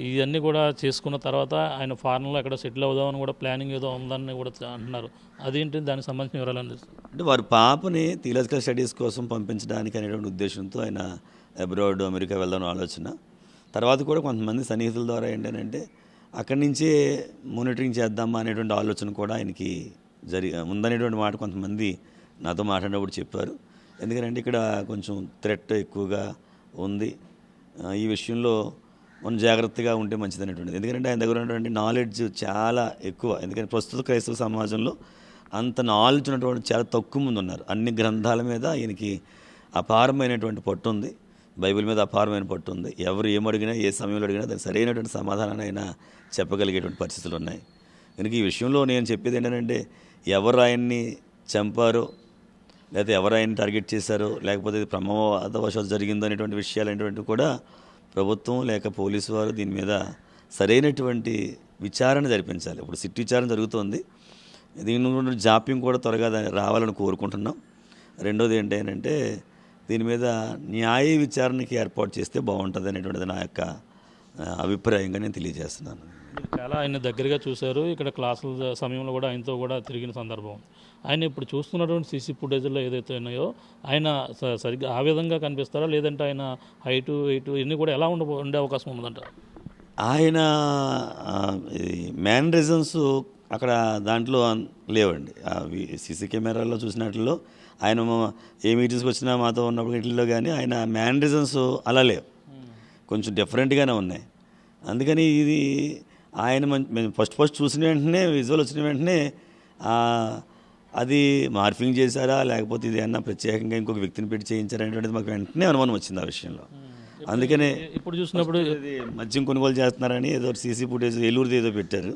ఇవన్నీ కూడా చేసుకున్న తర్వాత ఆయన ఫారెన్లో ఎక్కడ సెటిల్ అవుదామని కూడా ప్లానింగ్ ఏదో ఉందని కూడా అంటున్నారు. అదేంటి, దానికి సంబంధించిన వివరాలు అందిస్తారు? అంటే వారి పాపని థియలాజికల్ స్టడీస్ కోసం పంపించడానికి అనేటువంటి ఉద్దేశంతో ఆయన అబ్రాడ్ అమెరికా వెళ్దాం ఆలోచన. తర్వాత కూడా కొంతమంది సన్నిహితుల ద్వారా ఏంటంటే అక్కడి నుంచే మానిటరింగ్ చేద్దామా అనేటువంటి ఆలోచన కూడా ఆయనకి ఉందనేటువంటి మాట కొంతమంది నాతో మాట్లాడినప్పుడు చెప్పారు. ఎందుకంటే ఇక్కడ కొంచెం థ్రెట్ ఎక్కువగా ఉంది, ఈ విషయంలో మనం జాగ్రత్తగా ఉంటే మంచిదనేటువంటిది. ఎందుకంటే ఆయన దగ్గర ఉన్నటువంటి నాలెడ్జ్ చాలా ఎక్కువ. ఎందుకంటే ప్రస్తుత క్రైస్తవ సమాజంలో అంత నాలెడ్జ్ ఉన్నటువంటి చాలా తక్కువ మంది ఉన్నారు. అన్ని గ్రంథాల మీద ఈయనకి అపారమైనటువంటి పట్టు ఉంది, బైబిల్ మీద అపారమైన పట్టు ఉంది. ఎవరు ఏమడిగినా ఏ సమయంలో అడిగినా దానికి సరైనటువంటి సమాధానాన్ని అయినా చెప్పగలిగేటువంటి పరిస్థితులు ఉన్నాయి. కనుక ఈ విషయంలో నేను చెప్పేది ఏంటంటే ఎవరు ఆయన్ని చంపారో, లేకపోతే ఎవరు ఆయన్ని టార్గెట్ చేశారో, లేకపోతే ఇది ప్రమాదవశాత్తు జరిగిందో అనేటువంటి విషయాలు అనేటువంటివి కూడా ప్రభుత్వం లేక పోలీసు వారు దీని మీద సరైనటువంటి విచారణ జరిపించాలి. ఇప్పుడు సిట్ విచారణ జరుగుతోంది, దీని గురించి జాప్యం కూడా త్వరగా రావాలని కోరుకుంటున్నాం. రెండోది ఏంటంటే దీని మీద న్యాయ విచారణకి ఏర్పాటు చేస్తే బాగుంటుంది అనేటువంటిది నా యొక్క అభిప్రాయంగా నేను తెలియజేస్తున్నాను. చాలా ఆయన దగ్గరగా చూశారు, ఇక్కడ క్లాసుల సమయంలో కూడా ఆయనతో కూడా తిరిగిన సందర్భం. ఆయన ఇప్పుడు చూస్తున్నటువంటి సీసీ ఫుటేజ్లో ఏదైతే ఉన్నాయో ఆయన సరిగ్గా ఆ విధంగా కనిపిస్తారా, లేదంటే ఆయన హైటు వెయిట్ ఇవన్నీ కూడా ఎలా ఉండే అవకాశం ఉందంట? ఆయన మ్యానరిజమ్స్ అక్కడ దాంట్లో లేవండి. సీసీ కెమెరాలో చూసినట్లో ఆయన ఏ మీటింగ్స్కి వచ్చినా మాతో ఉన్నప్పుడు ఇంట్లో కానీ ఆయన మ్యానరిజమ్స్ అలా లేవు, కొంచెం డిఫరెంట్గానే ఉన్నాయి. అందుకని ఇది ఆయన మేము ఫస్ట్ చూసిన వెంటనే విజువల్ వచ్చిన వెంటనే అది మార్ఫింగ్ చేశారా, లేకపోతే ఇది ఏమన్నా ప్రత్యేకంగా ఇంకొక వ్యక్తిని పెట్టి చేయించారా అనేటువంటిది మాకు వెంటనే అనుమానం వచ్చింది ఆ విషయంలో. అందుకనే ఇప్పుడు చూసినప్పుడు ఇది మద్యం కొనుగోలు చేస్తున్నారని ఏదో సీసీ ఫుటేజ్ ఏలూరుది ఏదో పెట్టారు.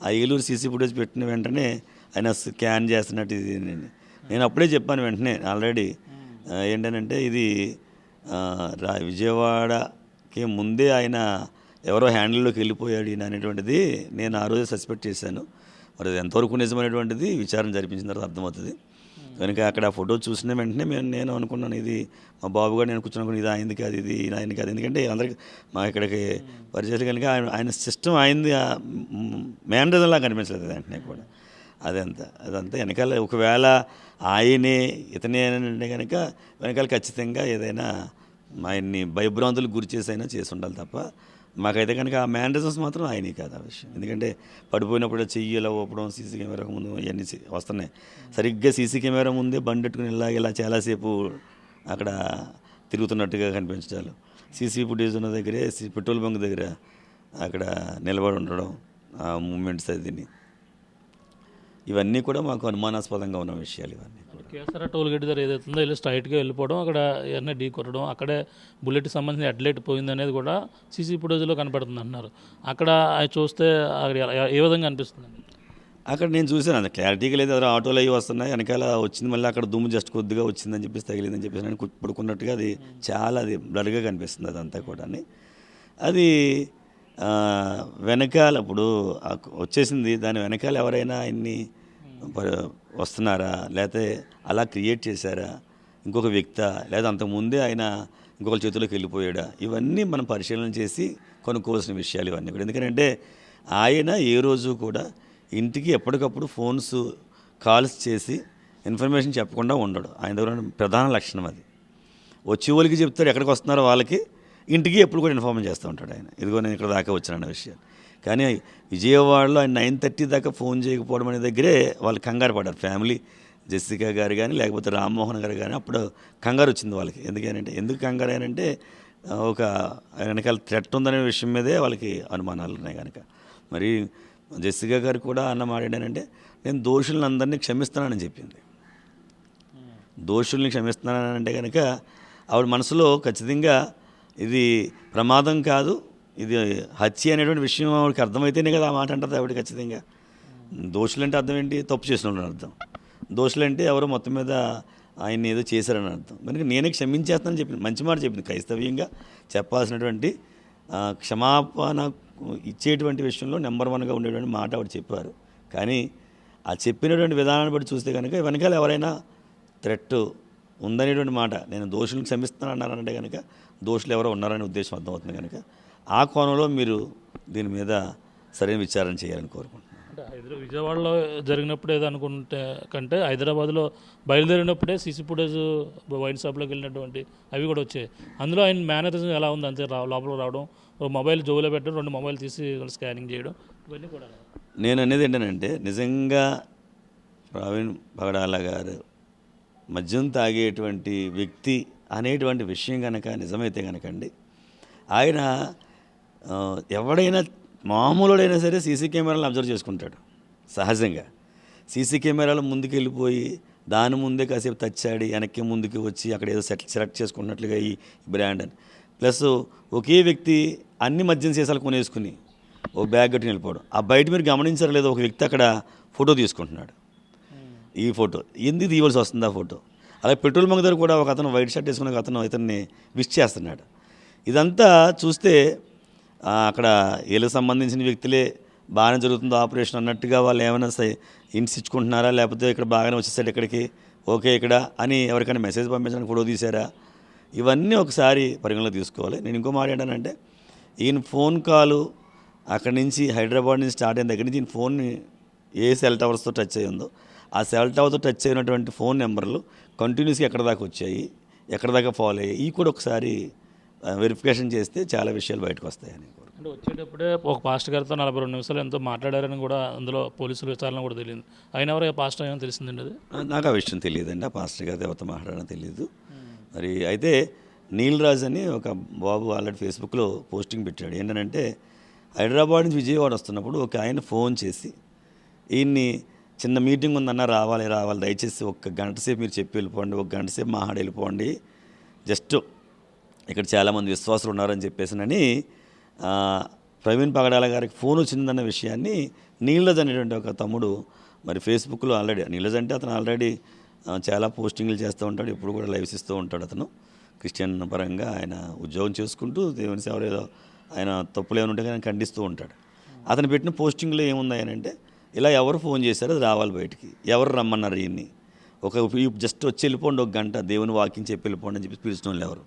ఆ ఏలూరు సీసీ ఫుటేజ్ పెట్టిన వెంటనే ఆయన స్కాన్ చేస్తున్నట్టు ఇది నేను అప్పుడే చెప్పాను వెంటనే ఆల్రెడీ. ఏంటంటే ఇది విజయవాడకి ముందే ఆయన ఎవరో హ్యాండిల్లోకి వెళ్ళిపోయాడు ఈయన అనేటువంటిది నేను ఆ రోజే సస్పెక్ట్ చేశాను. మరి అది ఎంతవరకు నిజమైనటువంటిది విచారణ జరిపించిన తర్వాత అర్థమవుతుంది. కనుక అక్కడ ఆ ఫోటో చూసిన వెంటనే నేను అనుకున్నాను ఇది మా బాబు గారు, నేను కూర్చున్నాను ఇది అయింది కాదు, ఇది ఆయన కాదు. ఎందుకంటే అందరికి మా ఇక్కడికి పరిచయాలు కనుక ఆయన సిస్టమ్ అయింది మేనరిజంలా కనిపించలేదు వెంటనే కూడా. అదంతా వెనకాల ఒకవేళ ఆయనే ఇతనే అంటే కనుక వెనకాల ఖచ్చితంగా ఏదైనా ఆయన్ని భయభ్రాంతులకు గురి చేసైనా చేసి ఉండాలి తప్ప మాకైతే కనుక ఆ మేనరిజమ్స్ మాత్రం ఆయనే కాదు ఆ విషయం. ఎందుకంటే పడిపోయినప్పుడు చెయ్యి ఇలా ఊపడం, సీసీ కెమెరా ముందు ఇవన్నీ వస్తున్నాయి. సరిగ్గా సీసీ కెమెరా ముందే బండెట్టుకుని ఇలా చాలాసేపు అక్కడ తిరుగుతున్నట్టుగా కనిపించాలి. సీసీ ఫుటేజ్ ఉన్న దగ్గరే పెట్రోల్ బంక్ దగ్గర అక్కడ నిలబడి ఉండడం, ఆ మూమెంట్స్ అది ఇవన్నీ కూడా మాకు అనుమానాస్పదంగా ఉన్న విషయాలు. ఇవన్నీ కేసరా టోల్ గేట్ దగ్గర ఏదైతే ఉందో ఇలా స్ట్రైట్గా వెళ్ళిపోవడం, అక్కడ ఏమన్నా ఢీ కొట్టడం, అక్కడే బుల్లెట్కి సంబంధించిన హెడ్లైట్ పోయింది అనేది కూడా సీసీ ఫుటేజ్లో కనపడుతుంది అంటున్నారు. అక్కడ చూస్తే అక్కడ ఏ విధంగా అనిపిస్తుందండి? అక్కడ నేను చూశాను, అది క్లారిటీగా లేదు. అదే ఆటోలు అవి వస్తున్నాయి, వెనకాల వచ్చింది, మళ్ళీ అక్కడ దుమ్ము జస్ట్ కొద్దిగా వచ్చిందని చెప్పేసి తగిలిందని చెప్పేసి నేను పడుకున్నట్టుగా అది చాలా అది బ్లర్గా కనిపిస్తుంది అదంతా కూడా. అది వెనకాల ఇప్పుడు వచ్చేసింది, దాని వెనకాల ఎవరైనా ఆయన్ని వస్తున్నారా, లేకపోతే అలా క్రియేట్ చేశారా, ఇంకొక వ్యక్తా, లేదా అంతకుముందే ఆయన ఇంకొకరి చేతిలోకి వెళ్ళిపోయాడా, ఇవన్నీ మనం పరిశీలన చేసి కొనుక్కోవాల్సిన విషయాలు ఇవన్నీ కూడా. ఎందుకంటే ఆయన ఏ రోజు కూడా ఇంటికి ఎప్పటికప్పుడు కాల్స్ చేసి ఇన్ఫర్మేషన్ చెప్పకుండా ఉండడు. ఆయన దగ్గర ప్రధాన లక్షణం అది. వచ్చే వాళ్ళకి చెప్తాడు ఎక్కడికి వస్తున్నారో వాళ్ళకి, ఇంటికి ఎప్పుడు కూడా ఇన్ఫార్మ్ చేస్తూ ఉంటాడు ఆయన, ఇదిగో నేను ఇక్కడ దాకా వచ్చానన్న విషయాలు. కానీ విజయవాడలో ఆయన 9:30 దాకా ఫోన్ చేయకపోవడం అనే దగ్గరే వాళ్ళు కంగారు పడ్డారు. ఫ్యామిలీ జెస్సికా గారు కానీ లేకపోతే రామ్మోహన్ గారు కానీ అప్పుడు కంగారు వచ్చింది వాళ్ళకి. ఎందుకు కంగారు అయినంటే ఒక వెనకాల థ్రెట్ ఉందనే విషయం మీదే వాళ్ళకి అనుమానాలు ఉన్నాయి. కనుక మరి జెస్సికా గారు కూడా అన్నమాట ఏంటంటే నేను దోషులను అందరినీ క్షమిస్తున్నానని చెప్పింది. దోషుల్ని క్షమిస్తున్నానంటే కనుక ఆవిడ మనసులో ఖచ్చితంగా ఇది ప్రమాదం కాదు, ఇది హత్య అనేటువంటి విషయం ఆవిడకి అర్థమైతేనే కదా ఆ మాట అంటుంది ఆవిడ. ఖచ్చితంగా దోషులంటే అర్థం ఏంటి? తప్పు చేసిన అర్థం. దోషులంటే ఎవరో మొత్తం మీద ఆయన్ని ఏదో చేశారని అర్థం. కనుక నేనే క్షమించేస్తానని చెప్పింది, మంచి మాట చెప్పింది. క్రైస్తవ్యంగా చెప్పాల్సినటువంటి క్షమాపణ ఇచ్చేటువంటి విషయంలో నెంబర్ 1గా ఉండేటువంటి మాట ఆవిడ చెప్పారు. కానీ ఆ చెప్పినటువంటి విధానాన్ని బట్టి చూస్తే కనుక వెనకాల ఎవరైనా థ్రెట్ ఉందనేటువంటి మాట, నేను దోషులను క్షమిస్తాను అన్నారంటే కనుక దోషులు ఎవరో ఉన్నారనే ఉద్దేశం అర్థమవుతుంది. కనుక ఆ కోణంలో మీరు దీని మీద సరైన విచారణ చేయాలని కోరుకుంటున్నాను. అంటే విజయవాడలో జరిగినప్పుడు ఏదో అనుకుంటే కంటే హైదరాబాద్లో బయలుదేరినప్పుడే సీసీ ఫుటేజ్ వైన్ షాప్లోకి వెళ్ళినటువంటి అవి కూడా వచ్చాయి. అందులో ఆయన మేనరిజం ఎలా ఉంది అంతే లోపలికి రావడం, మొబైల్ జోబులో పెట్టడం, 2 మొబైల్ తీసి స్కానింగ్ చేయడం, ఇవన్నీ కూడా. నేను అనేది ఏంటంటే నిజంగా ప్రవీణ్ పగడాల గారు మద్యం తాగేటువంటి వ్యక్తి అనేటువంటి విషయం కనుక నిజమైతే కనుకండి, ఆయన ఎవడైనా మామూలుడైనా సరే సీసీ కెమెరాలను అబ్జర్వ్ చేసుకుంటాడు. సహజంగా సీసీ కెమెరాలు ముందుకు వెళ్ళిపోయి దాని ముందే కాసేపు తచ్చాడి వెనక్కి ముందుకు వచ్చి అక్కడ ఏదో సెలెక్ట్ చేసుకున్నట్లుగా ఈ బ్రాండ్ అని, ప్లస్ ఒకే వ్యక్తి అన్ని మద్యం సీసాలు కొనేసుకుని ఓ బ్యాగ్ కట్టుకుని వెళ్ళిపోవడం. ఆ బయట మీరు గమనించారు లేదో, ఒక వ్యక్తి అక్కడ ఫోటో తీసుకుంటున్నాడు. ఈ ఫోటో ఎందుకు తీయవలసి వస్తుంది ఆ ఫోటో? అలాగే పెట్రోల్ బంక్ దగ్గర కూడా ఒక అతను వైట్ షర్ట్ వేసుకున్న ఒక అతను ఇతన్ని విష్ చేస్తున్నాడు. ఇదంతా చూస్తే అక్కడ వీళ్ళకి సంబంధించిన వ్యక్తులే బాగానే జరుగుతుందో ఆపరేషన్ అన్నట్టుగా వాళ్ళు ఏమైనా ఇంట్స్ ఇచ్చుకుంటున్నారా, లేకపోతే ఇక్కడ బాగానే వచ్చేసాడు ఇక్కడికి ఓకే ఇక్కడ అని ఎవరికైనా మెసేజ్ పంపించడానికి ఫోటో తీశారా, ఇవన్నీ ఒకసారి పరిగణలో తీసుకోవాలి. నేను ఇంకో మాట ఏంటంటే, ఈయన ఫోన్ కాలు అక్కడి నుంచి హైదరాబాద్ నుంచి స్టార్ట్ అయిన దగ్గర నుంచి ఈయన ఫోన్ని ఏ సెల్ టవర్స్తో టచ్ అయ్యి ఉందో ఆ సెల్ టవర్తో టచ్ అయినటువంటి ఫోన్ నెంబర్లు కంటిన్యూస్గా ఎక్కడ దాకా వచ్చాయి, ఎక్కడ దాకా ఫాలో అయ్యాయి, ఈ కూడా ఒకసారి వెరిఫికేషన్ చేస్తే చాలా విషయాలు బయటకు వస్తాయని. అంటే వచ్చేటప్పుడే ఒక పాస్టర్ గారితో 42 నిమిషాలు ఎంతో మాట్లాడారని కూడా అందులో పోలీసుల విచారణ కూడా తెలియదు. అయినా ఎవరు పాస్టర్ ఏమో తెలిసిందండి అది? నాకు ఆ విషయం తెలియదండి, ఆ పాస్టర్ గారితో ఎవరితో మాట్లాడడం తెలియదు. మరి అయితే నీల్ రాజ్ అని ఒక బాబు ఆల్రెడీ ఫేస్బుక్లో పోస్టింగ్ పెట్టాడు. ఏంటంటే హైదరాబాద్ నుంచి విజయవాడ వస్తున్నప్పుడు ఒక ఆయన ఫోన్ చేసి ఈయన్ని చిన్న మీటింగ్ ఉందన్న రావాలి దయచేసి 1 గంట సేపు మీరు చెప్పి వెళ్ళిపోండి, 1 గంట సేపు మాట్లాడి వెళ్ళిపోండి, జస్ట్ ఇక్కడ చాలామంది విశ్వాసులు ఉన్నారని చెప్పేసినని ప్రవీణ్ పగడాల గారికి ఫోన్ వచ్చిందన్న విషయాన్ని నీలజ్ అనేటువంటి ఒక తమ్ముడు మరి ఫేస్బుక్లో ఆల్రెడీ, నీలజ్ అంటే అతను ఆల్రెడీ చాలా పోస్టింగ్లు చేస్తూ ఉంటాడు, ఎప్పుడు కూడా లైవ్స్ ఇస్తూ ఉంటాడు. అతను క్రిస్టియన్ పరంగా ఆయన ఉద్యోగం చేసుకుంటూ దేవుని సేవలు ఏదో ఆయన తప్పులు ఏమైనా ఉంటే ఆయన ఖండిస్తూ ఉంటాడు. అతను పెట్టిన పోస్టింగ్లో ఏముంది అంటే, ఇలా ఎవరు ఫోన్ చేశారో అది రావాలి బయటికి, ఎవరు రమ్మన్నారు ఈయన్ని, జస్ట్ వచ్చి వెళ్ళిపోండి 1 గంట దేవుని వాకింగ్ చెప్పి వెళ్ళిపోండి అని చెప్పి పిలిచిన వాళ్ళు ఎవరు,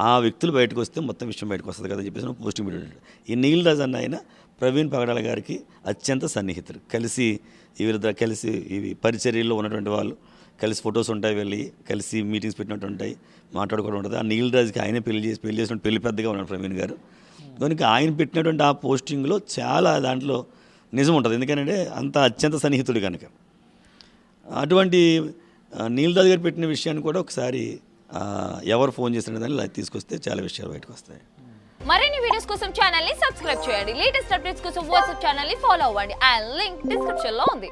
ఆ వ్యక్తులు బయటకు వస్తే మొత్తం విషయం బయటకు వస్తుంది కదా అని చెప్పేసి పోస్టింగ్ పెట్టాడు. ఈ నీల్ రాజ్ అన్న ఆయన ప్రవీణ్ పగడాల గారికి అత్యంత సన్నిహితులు, కలిసి ఇవి పరిచర్యల్లో ఉన్నటువంటి వాళ్ళు, కలిసి ఫొటోస్ ఉంటాయి, వెళ్ళి కలిసి మీటింగ్స్ పెట్టినట్టు ఉంటాయి, మాట్లాడుకోవడం ఉంటుంది. ఆ నీల్ రాజ్కి ఆయనే పెళ్లి చేసిన పెళ్లి పెద్దగా ఉన్నాడు ప్రవీణ్ గారు. దానికి ఆయన పెట్టినటువంటి ఆ పోస్టింగ్లో చాలా దాంట్లో నిజం ఉంటుంది, ఎందుకంటే అంత అత్యంత సన్నిహితుడు కనుక. అటువంటి నీల్ రాజ్ గారు పెట్టిన విషయాన్ని కూడా ఒకసారి ఎవరు ఫోన్ చేసిన దాన్ని తీసుకొస్తే చాలా విషయాలు బయటకు వస్తాయి. మరిన్ని వీడియోస్ కోసం ఛానల్ ని సబ్స్క్రైబ్ చేయండి. లేటెస్ట్ అప్డేట్స్ కోసం వాట్సాప్ ఛానల్ ని ఫాలో అవ్వండి. ఆ లింక్ డిస్క్రిప్షన్ లో ఉంది.